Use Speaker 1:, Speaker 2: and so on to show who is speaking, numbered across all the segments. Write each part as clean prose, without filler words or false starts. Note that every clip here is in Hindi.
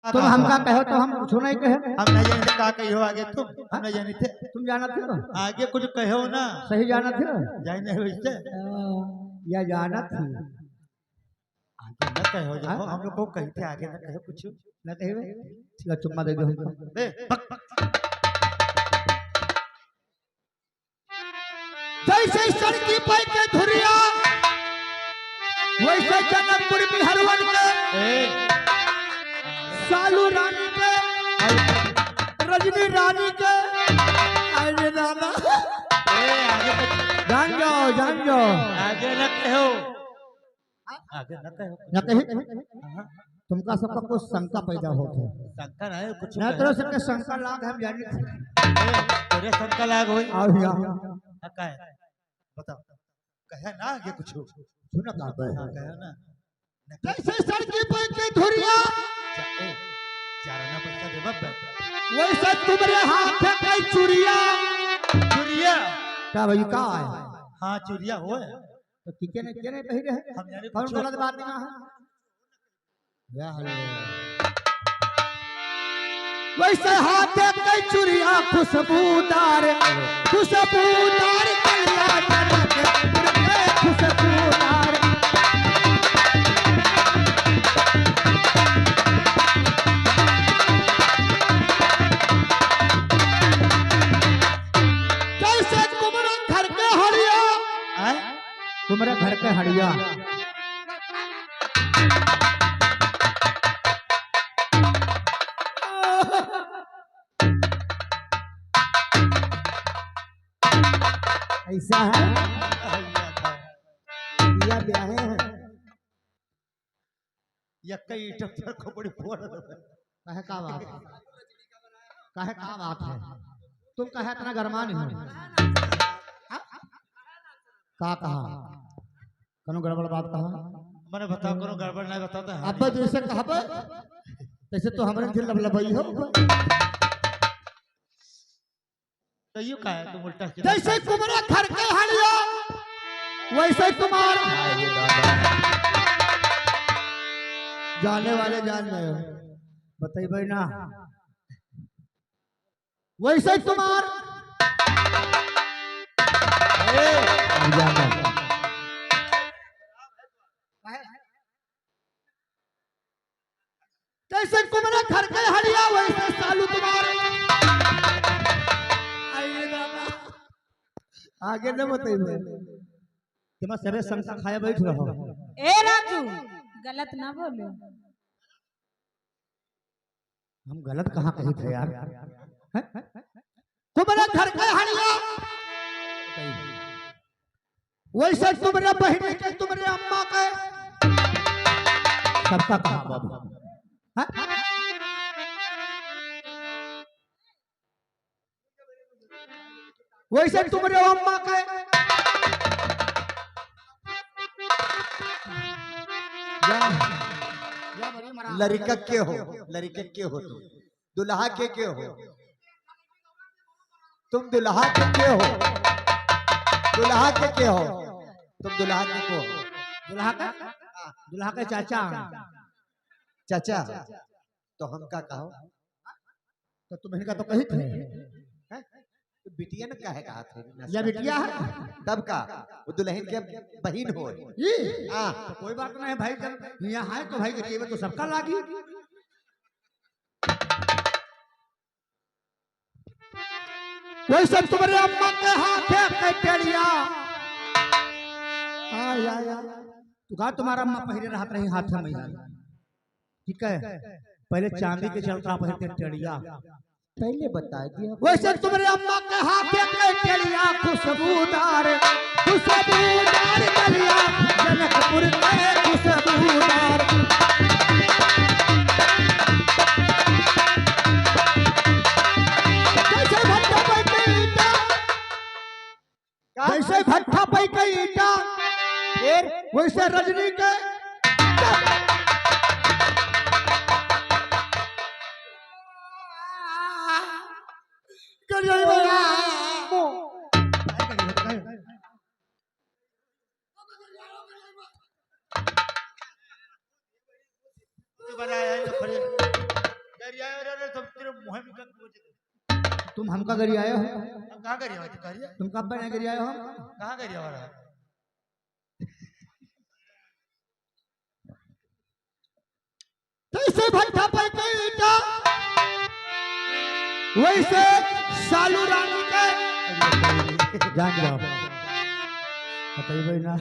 Speaker 1: तुम हमका कहो तो हम कुछ नहीं कहे।
Speaker 2: हम नहीं जानते का कही हो आगे तुम हम नहीं जानते।
Speaker 1: तुम जाना थे तो
Speaker 2: आगे कुछ कहो ना
Speaker 1: सही जाना थे
Speaker 2: जाए नहीं वैसे
Speaker 1: या जाना थी
Speaker 2: आगे न कहो जब हम लोग को कहते आगे न कहो कुछ
Speaker 1: न कहे ठीक है चुम्मा दे दो हमको
Speaker 2: दे बक
Speaker 1: जैसे सड़की पर के धुरिया वैसे जनकपुर बिहारवन के सालू रानी के रजनी रानी के अरे दादा जान जाओ
Speaker 2: आगे न कहो आगे न कहो
Speaker 1: न कहे तुमका सबका कुछ शंका पैदा होते
Speaker 2: शंका है कुछ
Speaker 1: न तरह से शंका लाग हम जाने
Speaker 2: तेरे शंका लाग होई
Speaker 1: आओ यहाँ
Speaker 2: का है बताओ कहे ना आगे कुछ
Speaker 1: सुना का
Speaker 2: कहो ना
Speaker 1: जैसे सड़की पर के धुरिया
Speaker 2: चाराना पैसा दे बब
Speaker 1: वैसे तुम्हारे हाथ है कई चुरिया
Speaker 2: चुरिया
Speaker 1: क्या भाई का है
Speaker 2: हाँ चुरिया हो
Speaker 1: तो किके ने कही रहे
Speaker 2: हम जाने
Speaker 1: कौन
Speaker 2: कुछ
Speaker 1: गलत बात ना है या हलो वैसे हाथ है कई चुरिया खुशबूदार कलिया खुशबूदार तुम्हारे घर के हड़िया ऐसा है या ब्याहे हैं
Speaker 2: या कई डॉक्टर को बड़ी फोड़
Speaker 1: कहे का बात है तुम कहे इतना गरमा नहीं हो का कहा कनो गड़बड़ बात कहा
Speaker 2: मैंने बताओ करो गड़बड़ नहीं बताता है
Speaker 1: अब जैसे कहा तैसे तो हमारे दिल लबलबई हो
Speaker 2: कहियो का है तुम उल्टा
Speaker 1: जैसे तुम्हारे घर के हड़िया वैसे तुम्हारा जाने वाले जान गए हो बताइए भाई ना वैसे तुम्हार जैसे तुम्हारे घर के हड़िया वैसे सालू तुम्हारे आगे न बताइए तुम सरे संसा खाए बैठ रहो
Speaker 3: ए राजू गलत ना बोलो
Speaker 1: हम गलत कहाँ कही थे यार तुम्हारे घर के हड़िया वैसे तुम्हारे बहन के तुम्हारे अम्मा के सबका कहा बाबू वैसे तुम्हारे अम्मा के
Speaker 4: लड़का के हो तुम दुल्हा के हो तुम दुल्हा के हो दुल्हा के हो तुम दुल्हा के को
Speaker 1: दुल्हा के चाचा
Speaker 4: चाचा तो हम का कहो
Speaker 1: तो तुम इनका तो कही थे
Speaker 4: तो बिटिया ने काहे कहा थे
Speaker 1: या बिटिया है
Speaker 4: तब का वो दुल्हन के बहन हो
Speaker 1: हाँ तो कोई बात नहीं भाई जब यहाँ है तो भाई के जेब तो सबका लागी वही सब तुम्हारे अम्मा के हाथ है कटेड़िया तू कहा तुम्हारा अम्मा पहले रहत रही हाथ में ठीक है पहले चांदी के चलता पहले टेड़िया
Speaker 4: पहले बता दिया
Speaker 1: वैसे तुम्हारे अम्मा के हाथ में टेड़िया खुशबूदार कलिया जनकपुर के खुशबूदार जैसे भट्ठा पे के ईटा वैसे रजनी के
Speaker 2: बनाया है मुहे में कब
Speaker 1: तुम हमका गरी आए हो?
Speaker 2: हम कहां गरिया तू करिया
Speaker 1: तुम कब बने गरी आए हो?
Speaker 2: कहां गरिया वाला
Speaker 1: कैसे भट्टा पे ईटा वैसे सालू रानी के जान जाओ बताइए ना।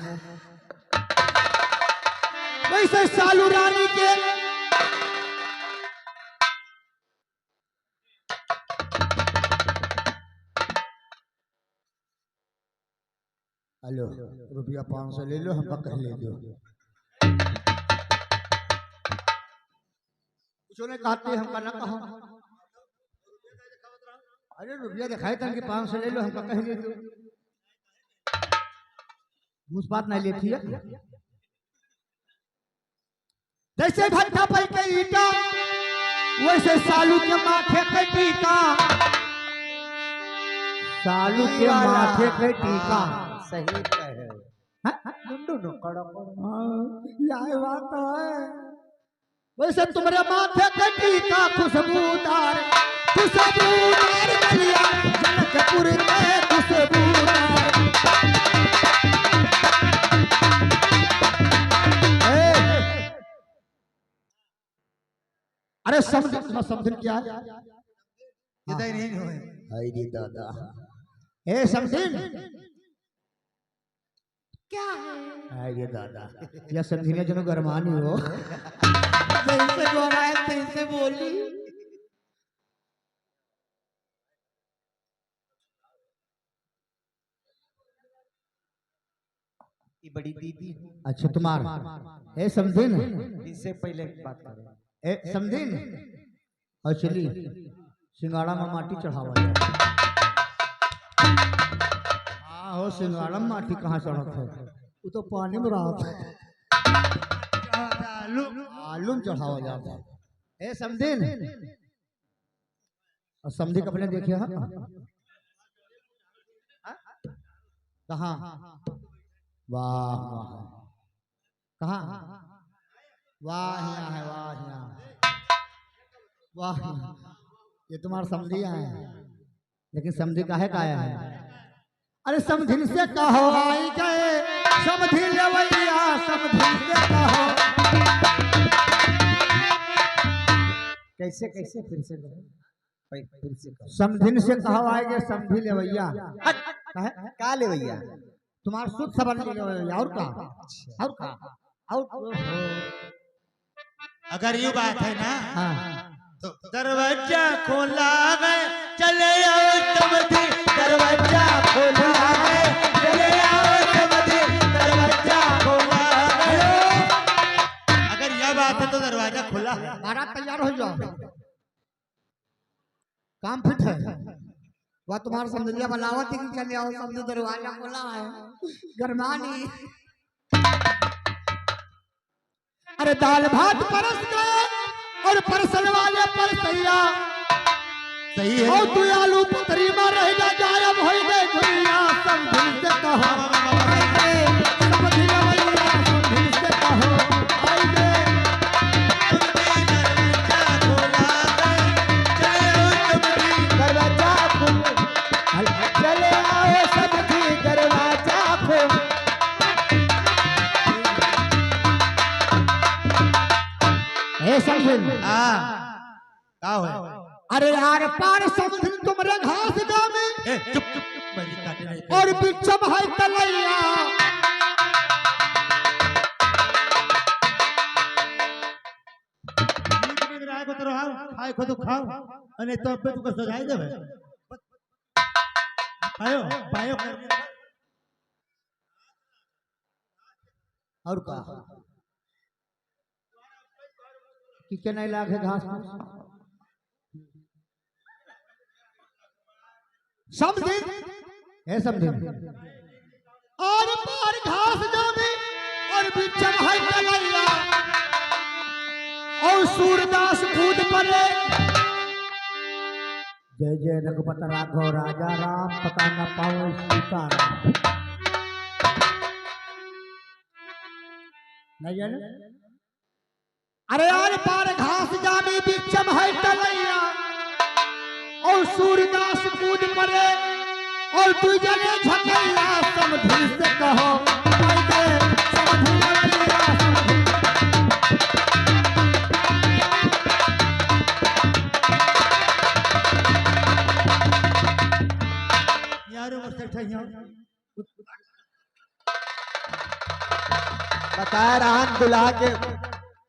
Speaker 1: वैसे सालू रानी के हेलो रुपया 500 ले लो, हमका कह ले दो। कुछ ने कहते हमका ना कहो। अरे रुपया दिखाए था कि 500 ले लो, हमका कह ले दो। घूस बात नहीं लेती है। जैसे भट्टा पे के ईटा वैसे सालू के माथे पे टीका। सालू के माथे पे टीका
Speaker 4: सही कहे
Speaker 1: दोनों यह बात है। वैसे तुम्हारे माथे पे टीका खुशबूदार खुशबूदार गलिया जनकपुर में खुशबूदार। अरे समझन क्या है?
Speaker 2: इधर नहीं होए
Speaker 4: अरे दादा
Speaker 1: ए समझन
Speaker 3: क्या है?
Speaker 1: अरे दादा या समझिने जनो गरमानी हो
Speaker 3: जैसे बोला है तैसे बोली।
Speaker 2: ये बड़ी दीदी
Speaker 1: अच्छा तुम्हार ए समझिन
Speaker 2: इससे पहले एक बात करें
Speaker 1: ए समझिन और चली सिंगाड़ा में माटी चढ़ावा जाए। हाँ हो सिंगाड़ा में माटी कहाँ चढ़त है? वो तो पानी में रहा था। आलू में चढ़ावा जाता है। ए समझिन और समझी कपड़े देखिए हाँ कहाँ? वाह वाह कहाँ? वाह यहाँ है, वाह यहाँ वाह। ये तुम्हारा समझी आए हैं, लेकिन समझी काहे का आया है? अरे समझिन से कहो आई गए समझी लवैया समझिन से कहो।
Speaker 2: कैसे कैसे फिर से
Speaker 1: समझिन से कहो आए गए समझी लवैया।
Speaker 4: का ले भैया
Speaker 1: तुम्हारा शुद्ध सबन ले लवैया और का और का और
Speaker 2: अगर ये बात है ना
Speaker 1: हाँ
Speaker 2: तो दरवाजा खोला गए चले आओ समझी दरवाजा खोला गए चले आओ समझी दरवाजा खोला गए। अगर यह बात है तो दरवाजा खुला है।
Speaker 1: महाराज तैयार हो जाओ, काम फिट है। वह तुम्हारा समझलिया बनावत ही चले आओ समझो दरवाजा खोला है गरमानी। अरे दाल भात परस गए और परसन वाले पर सैया
Speaker 2: सही है
Speaker 1: और तू आलू पतरी में रह जा गायब हो गए दुनिया। समझिन से कहो आई गए समझी लवैया समझिन से कहो आई गए।
Speaker 4: दरवाजा खोल चले आओ समझी दरवाजा खोल।
Speaker 1: ए समझिन
Speaker 2: का हो
Speaker 1: अरे यार पार समझिन तुमरे घास जामे
Speaker 2: ए चुप चुप बड़ी काटे नहीं
Speaker 1: और बिचम है तलैया।
Speaker 2: राय को तो रहाओ खाए को तो खाओ अने तो पे तू को सजाई देबे आयो पायो
Speaker 1: और का कि के नहीं लागे घास समझिन ए समझिन और पार घास जामे और बिचम है तलैया और सूरदास कूद पड़े। जय जय रघुपत राघव राजा राम पता न पाओ सीताराम। नहीं जाने अरे यार पार घास जामी बिचम है तलैया सूरदास कूद पड़े और तू जने झकैया समझी से कहो समझी लवैया
Speaker 2: यार मस्त ठहिया
Speaker 4: बताया रहन दुल्हा के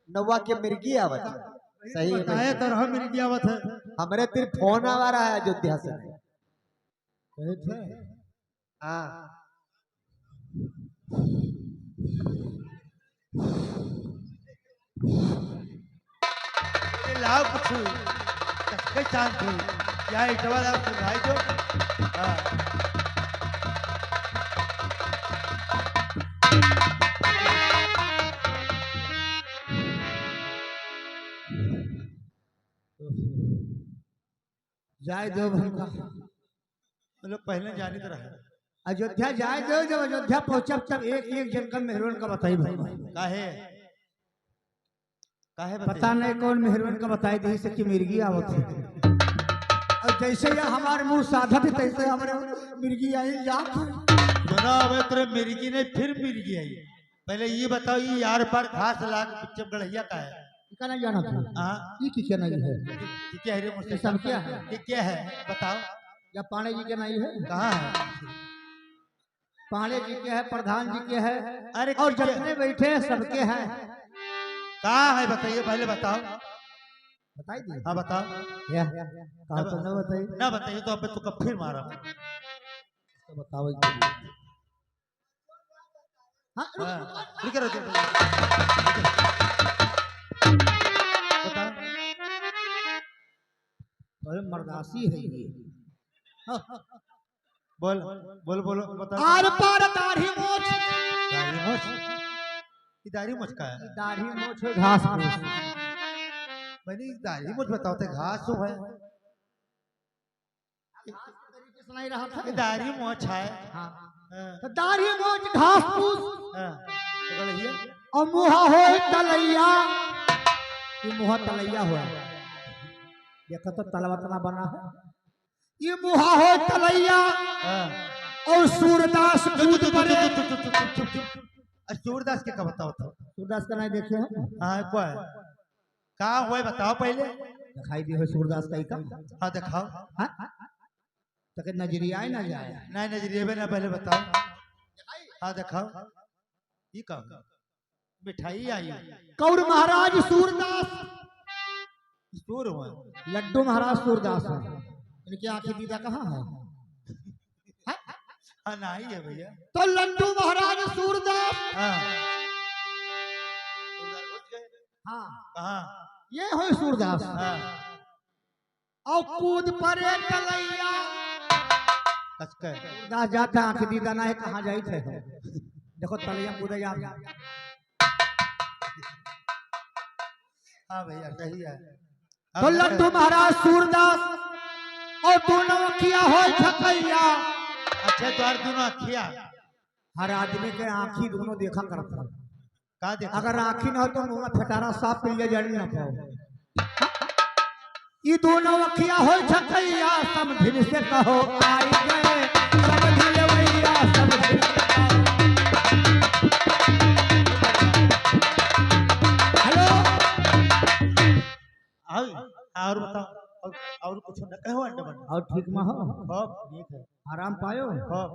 Speaker 4: नौवा के मिर्गी आवत सही है
Speaker 2: बताए तो रहा मेरी गियावत है
Speaker 4: हमरे तिर फोन आवा रहा है अयोध्या से
Speaker 1: कहे थे
Speaker 4: हाँ
Speaker 2: ये लाभ कुछ कसके चांद थी क्या इटवा लाभ भाई जो हाँ
Speaker 1: जाए दो भैया
Speaker 2: मतलब पहले जानी तो रहा
Speaker 1: अयोध्या जाए दो जब अयोध्या पहुंचब तब एक एक जन का मेहरवन का बताई भाई
Speaker 2: काहे काहे
Speaker 1: पता नहीं कौन मेहरवन का बताई दी से कि मिर्गी आवत है और जैसे ये हमारे मुंह साधत है तैसे हमारे मिर्गी आई जात है।
Speaker 2: सुना अब तेरे मिर्गी ने फिर मिर्गी आई पहले ये बताओ ये यार पर घास लाग पिच्चम गढ़िया का है
Speaker 1: क्या नहीं जाना था
Speaker 2: हाँ
Speaker 1: ये किसका नहीं है
Speaker 2: ये क्या है रे मुझसे
Speaker 1: सब क्या है
Speaker 2: ये क्या है बताओ
Speaker 1: या पांडे जी के नहीं है
Speaker 2: कहाँ है
Speaker 1: पांडे जी के है प्रधान जी के है
Speaker 2: अरे
Speaker 1: और
Speaker 2: क्या-
Speaker 1: जितने बैठे हैं सबके हैं
Speaker 2: कहाँ है बताइए पहले बताओ
Speaker 1: बताई दी
Speaker 2: हाँ बताओ
Speaker 1: या कहा तो ना बताई
Speaker 2: ना बताइए तो अब तो कब फिर मारा
Speaker 1: तो बताओ हाँ
Speaker 2: हाँ रुके रुके बताओ
Speaker 1: अरे मर्दासी है ये
Speaker 2: बोल बोल बोलो बताओ
Speaker 1: आर पार दाढ़ी मोछ
Speaker 2: दाढ़ी मोछ ये दाढ़ी मोछ का है
Speaker 1: दाढ़ी मोछ है घास फूस
Speaker 2: मैंने दाढ़ी मोछ बताओ तो घास तो है
Speaker 1: तरीके सुनाई रहा था
Speaker 2: ये दाढ़ी मोछ है
Speaker 1: हाँ
Speaker 2: हाँ,
Speaker 1: तो दाढ़ी मोछ घास फूस
Speaker 2: हाँ, तो गलहिया
Speaker 1: और मुहा हो तलैया ये मुहा तलैया हुआ देखो तो तलवा तना बना है ये मुहा हो तलैया
Speaker 2: हाँ
Speaker 1: और सूरदास कूद पड़े
Speaker 2: सूरदास के का बताओ तो
Speaker 1: सूरदास का नहीं देखे हैं
Speaker 2: हाँ क्या है कहाँ हुआ है बताओ पहले
Speaker 1: दिखाई दी हो सूरदास का ही का
Speaker 2: हाँ दिखाओ
Speaker 1: हाँ तो कि नजरिया ही ना जाए
Speaker 2: नहीं नजरिए में ना पहले बताओ हाँ दिखाओ ये कहा मिठाई आई
Speaker 1: कौर महाराज सूरदास
Speaker 2: सूर हुआ
Speaker 1: लड्डू महाराज सूरदास है इनकी आंखें दीदा कहाँ है
Speaker 2: हाँ नहीं है भैया
Speaker 1: तो लड्डू महाराज सूरदास
Speaker 2: हाँ
Speaker 1: हाँ
Speaker 2: कहाँ
Speaker 1: ये हो सूरदास
Speaker 2: हाँ
Speaker 1: और कूद पड़े तलैया
Speaker 2: कसके
Speaker 1: सूरदास जाता आंखें दीदा ना है कहाँ जाई थे देखो तलैया कूद जा
Speaker 2: हाँ भैया सही है
Speaker 1: तो लड्डू महाराज सूरदास और दोनों अखिया हो झकैया
Speaker 2: अच्छा द्वार दोनों अखिया
Speaker 1: हर आदमी के आंखी दोनों देखा करता है
Speaker 2: कहा देखा
Speaker 1: अगर आंखी ना हो तो मुंह में फटारा साफ पी जानी ना पाओ ये दोनों अखिया हो झकैया समझिन से कहो आई गए समझ लेवैया समझिन से कहो। हेलो
Speaker 2: और बताओ और कुछ न कहो अंडमान
Speaker 1: और ठीक में हो
Speaker 2: खूब ठीक है
Speaker 1: आराम पायो
Speaker 2: खूब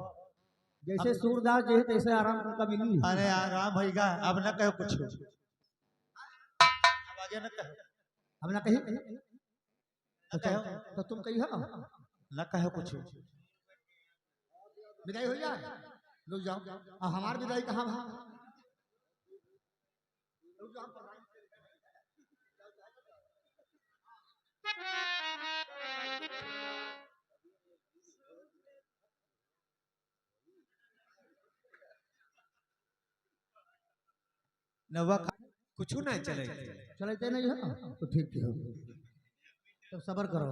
Speaker 1: जैसे सूरदास जी है तैसे आराम का मिली
Speaker 2: अरे आराम होगा अब न कहो कुछ अब आगे न कहो
Speaker 1: हम ना कही
Speaker 2: न कहो
Speaker 1: तो तुम कही हो
Speaker 2: न कहो कुछ
Speaker 1: विदाई हो जाए लोग जाओ और हमारी विदाई कहाँ है
Speaker 2: नवा
Speaker 4: कुछ ना चले
Speaker 1: चलते नहीं है तो ठीक है तब सबर करो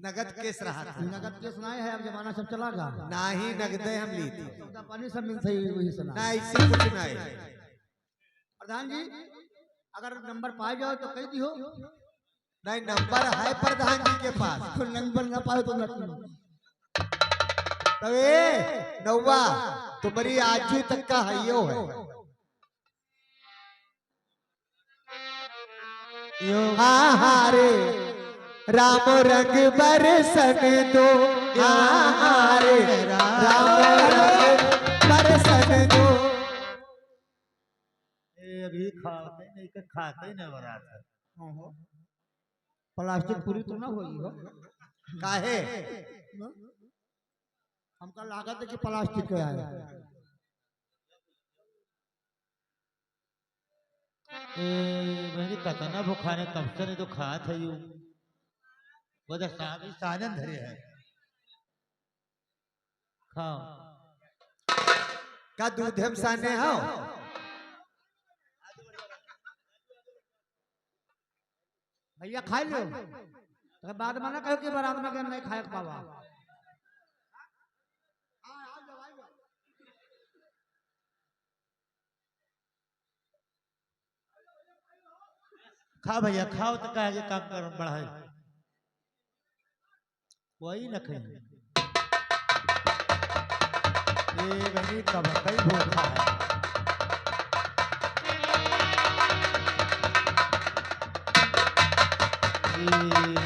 Speaker 4: नगद केस रहा था
Speaker 1: नगद केस नहीं है अब जमाना सब चला गा
Speaker 4: ना ही नगदे हम ली थी
Speaker 1: सौदा पानी सब मिलता ही वही सुना
Speaker 4: ना इससे कुछ ना है
Speaker 1: प्रधान जी अगर नंबर पाए जाओ तो कह दी हो
Speaker 4: नहीं नंबर है प्रधान जी के पास।
Speaker 1: तो नंबर ना पाए तो न
Speaker 4: तो ये नौवा तुम्हारी आजू तक का हइयो है। हाँ हाँ रे राम रंग बरसन दो, हाँ हाँ रे राम रंग बरसन दो।
Speaker 2: अभी खाते नहीं बरात।
Speaker 1: प्लास्टिक पूरी तो ना होई हो।
Speaker 4: काहे
Speaker 1: हमका लागत है कि प्लास्टिक के आए।
Speaker 2: मैंने कतना भुखाने तब से नहीं तो खा था यू बदा सामी सानन धरे है खाओ
Speaker 4: का दूध हम साने हो।
Speaker 1: भैया खा लो तो बाद में ना कहो कि बारात में नहीं खाए पावा।
Speaker 2: खा भैया खाओ तो कहे काम कर बढ़ाए वही न कहीं ये बनी कब कई भूखा है।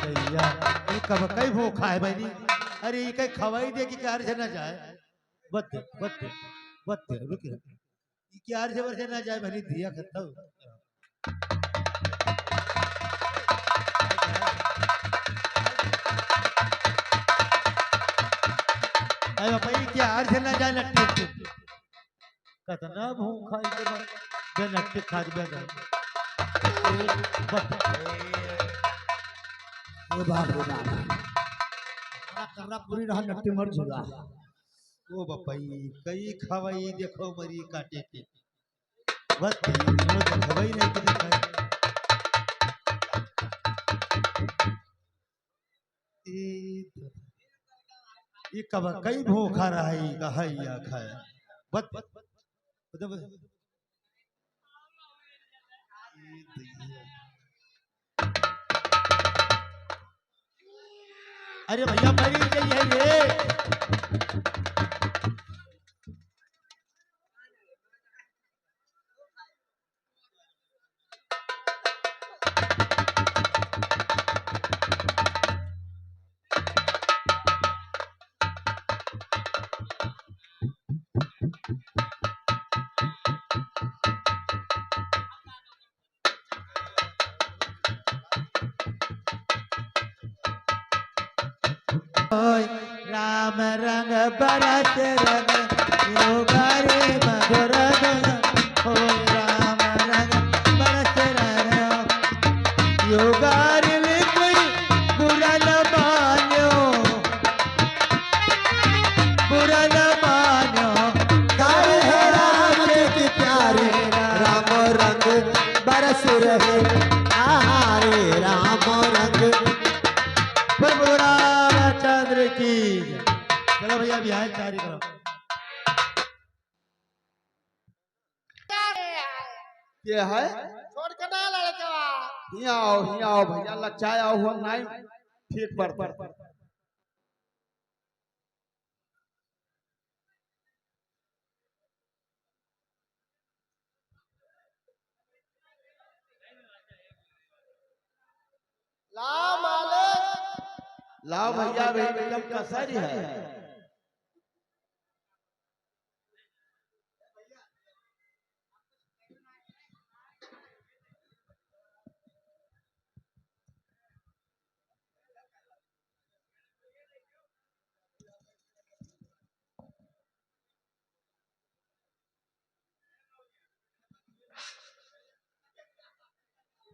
Speaker 2: भैया ये कब कई भूखा है बनी। अरे ये कहीं खवाई दे कि कार से न जाए बत्ते बत्ते बत्ते रुके कार से वर्ष न जाए बनी दिया करता हूँ। अरे भाई क्या हार से ना जाए नट्टी कतना भूखा इनके बे नट्टी खा के बैठा
Speaker 1: ये बाप रे बाप बड़ा कर्रा पूरी रहा नट्टी मर जुआ।
Speaker 2: ओ बपई कई खवाई देखो मरी काटे के बस इन्होंने तो खवाई नहीं कि दिखाई। ये कब कई भूखा रहा है कहा खाया बत अरे भैया मरी गई है ये राम रंग बरस रंग योगारे मधुर धुन हो राम रंग बरस रंग योगारे में कोई बुरा न मानो
Speaker 4: गाय है राम के प्यारे राम रंग बरस रहे, हाँ रे राम रंग।
Speaker 2: प्रभु रामचंद्र की चलो भैया बिहार तैयारी करो।
Speaker 3: ये है
Speaker 1: छोड़ के ना लड़के
Speaker 3: हिया आओ भैया लचाया हुआ नहीं ठीक पर लाओ भैया भाई एकदम कसरी है।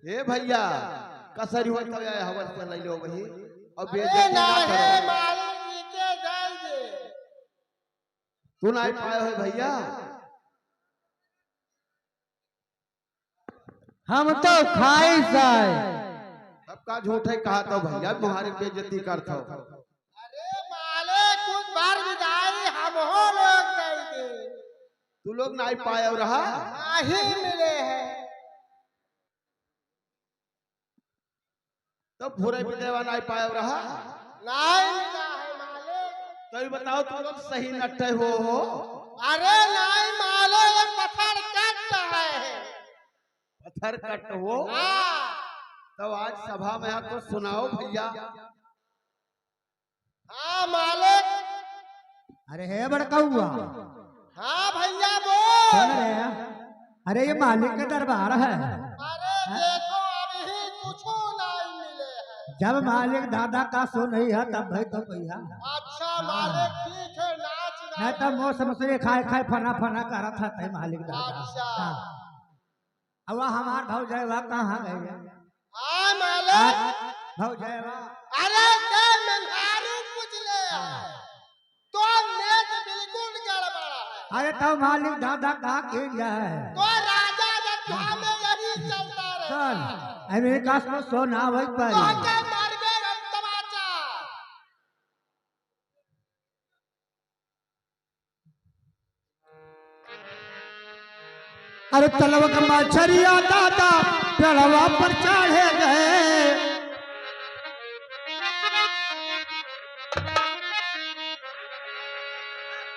Speaker 3: ए भैया कसरी हो तो आया हवन से ले लो वही अब बेइज्जती ना करो। तू नहीं पाए हो भैया
Speaker 1: हम तो खाई साय।
Speaker 3: सबका झूठे कहा तो भैया तुम्हारी बेइज्जती करता हो।
Speaker 5: अरे माले कुछ बार विदाई हम हो लोग देंगे
Speaker 3: तू लोग नहीं पाए हो रहा
Speaker 5: नहीं मिले हैं।
Speaker 3: तो तो भूरे विजयवा नहीं पाए रहा
Speaker 5: नहीं मिला है मालिक।
Speaker 3: तो ये बताओ तुम लोग सही नट्टे हो
Speaker 5: अरे नहीं मालिक, ये पत्थर कट है।
Speaker 3: पत्थर कट हो
Speaker 5: हाँ
Speaker 3: तब आज सभा में आपको सुनाओ भैया।
Speaker 5: हाँ मालिक।
Speaker 1: अरे है बड़का हुआ
Speaker 5: हाँ भैया
Speaker 1: सुन
Speaker 5: बोल।
Speaker 1: रहे हैं? अरे ये मालिक के दरबार है।
Speaker 5: अरे देखो अभी कुछ नहीं मिले हैं।
Speaker 1: जब मालिक दादा का सो नहीं है तब भाई तो भैया
Speaker 5: अच्छा मालिक ठीक है, नाच
Speaker 1: नहीं
Speaker 5: गाना।
Speaker 1: तो मौसम से खाए खाए फना फना कर था तय मालिक दादा।
Speaker 5: अच्छा।
Speaker 1: हाँ। अब वह हमार भौजैवा कहाँ गए?
Speaker 5: हाँ मालिक।
Speaker 1: भौजैवा
Speaker 5: अरे ते मेहरारू पूछ ले, तो नेत बिल्कुल गड़बड़ है।
Speaker 1: अरे तो मालिक दादा कहाँ के जाए?
Speaker 5: तो राजा रखा में यही चलता रहे।
Speaker 1: चल अमेरिका से सोना वही
Speaker 5: तो
Speaker 1: पर
Speaker 5: के मरबे हम तमाचा।
Speaker 1: अरे तलवक मछरिया दादा पेड़वा पर चढ़े गए।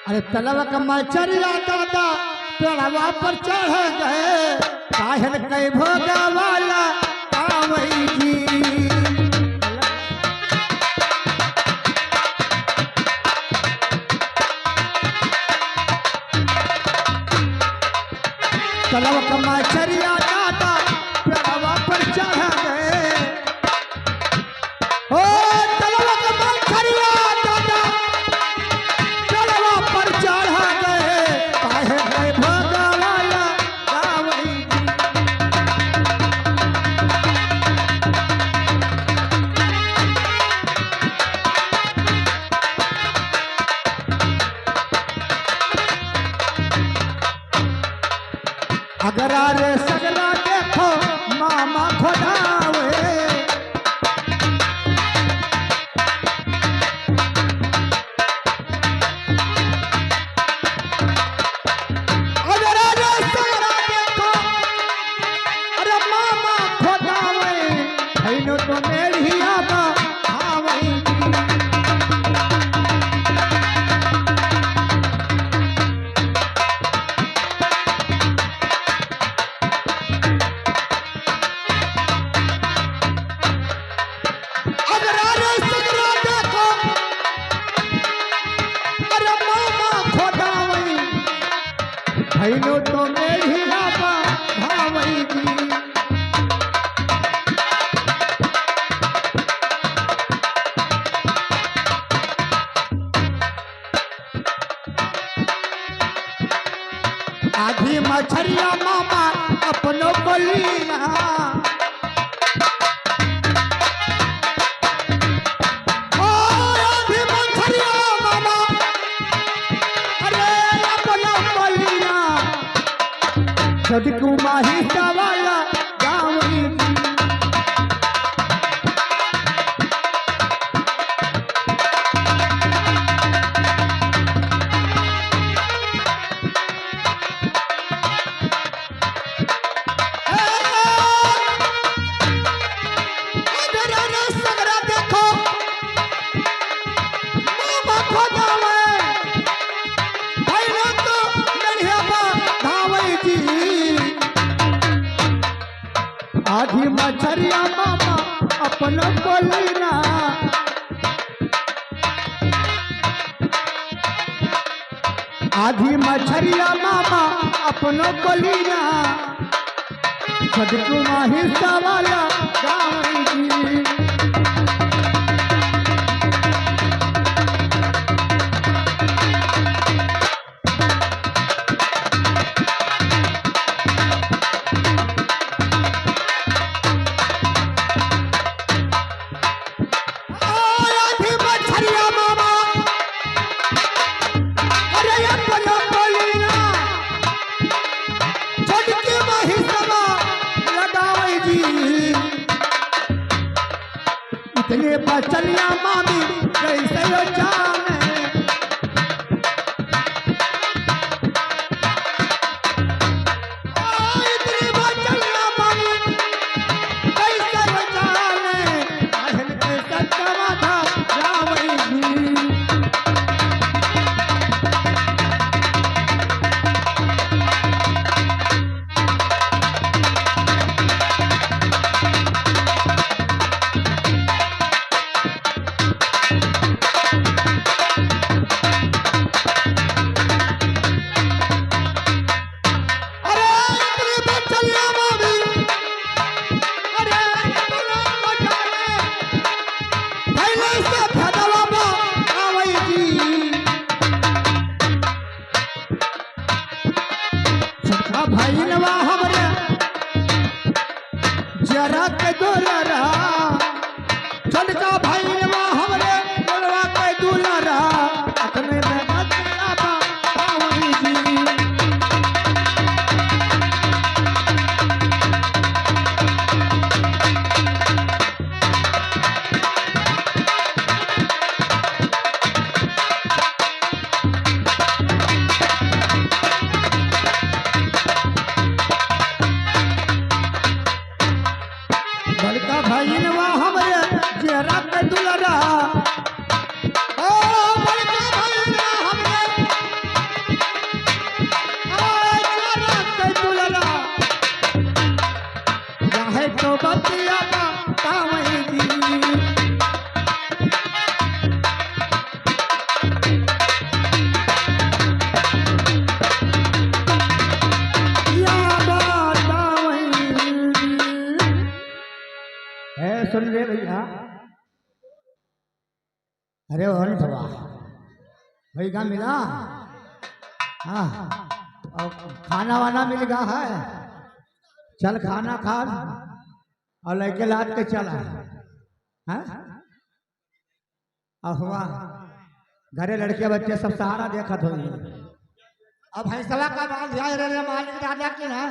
Speaker 1: अरे तलवक मछरिया दादा पेड़वा पर चढ़े गए। काहन कई भोगा वाला कावई जी। तलवक मछरिया दादा पेड़वा पर चढ़ गए। ओ तलवक मछरिया दादा पेड़वा पर चढ़ गए। काहे गए भोगा वाला गावई जी। अगर रे सगरा देखो मामा खोदावे। अगर रे सगरा देखो अरे मामा खोदावे। हैनो तो मेरी आबा आवई जी। अगर रे सगरा देखो अरे मामा खोदावई। हैनो तो मेरी आबा भावई जी। आधी मछरिया मामा अपनो बोलिया। ओ आधी मछरिया मामा अरे अपनो बोलिया। छोटकू माही वाला गावई जी। अगर रे सगरा देखो मामा खोदावे। हैनो तो मेरी आबा भावई जी। आधी मछरिया मामा अपन बोलिना। आधी मछरिया मामा अपन बोलिना। छोटकू माही वाला गावई जी। आधी मछरिया मामा अरे अपना बोलिना। छोटकी माही लगावई जी। इतने बचलिया मामी कैसे यो जाने। इतनी बचलिया मामी कैसे यो जाने। छोटका भैया हमरे बोलवा के दुलारा अपने में बतिया पावनी जी बड़का भैया हमरे जेरा के दुलारा ओ बड़का भैया हमरे जेरा के दुलारा चाहे तो बतिया पावनी जी सुन ले भैया। अरे और थोड़ा भाई का मिला हाँ और खाना वाना मिल गया है चल खाना खा और लड़के लाद के चला है और हुआ घरे लड़के बच्चे सब सहारा देखत हो अब भैंसवा का बात ध्यान रहे मालिक दादा के ना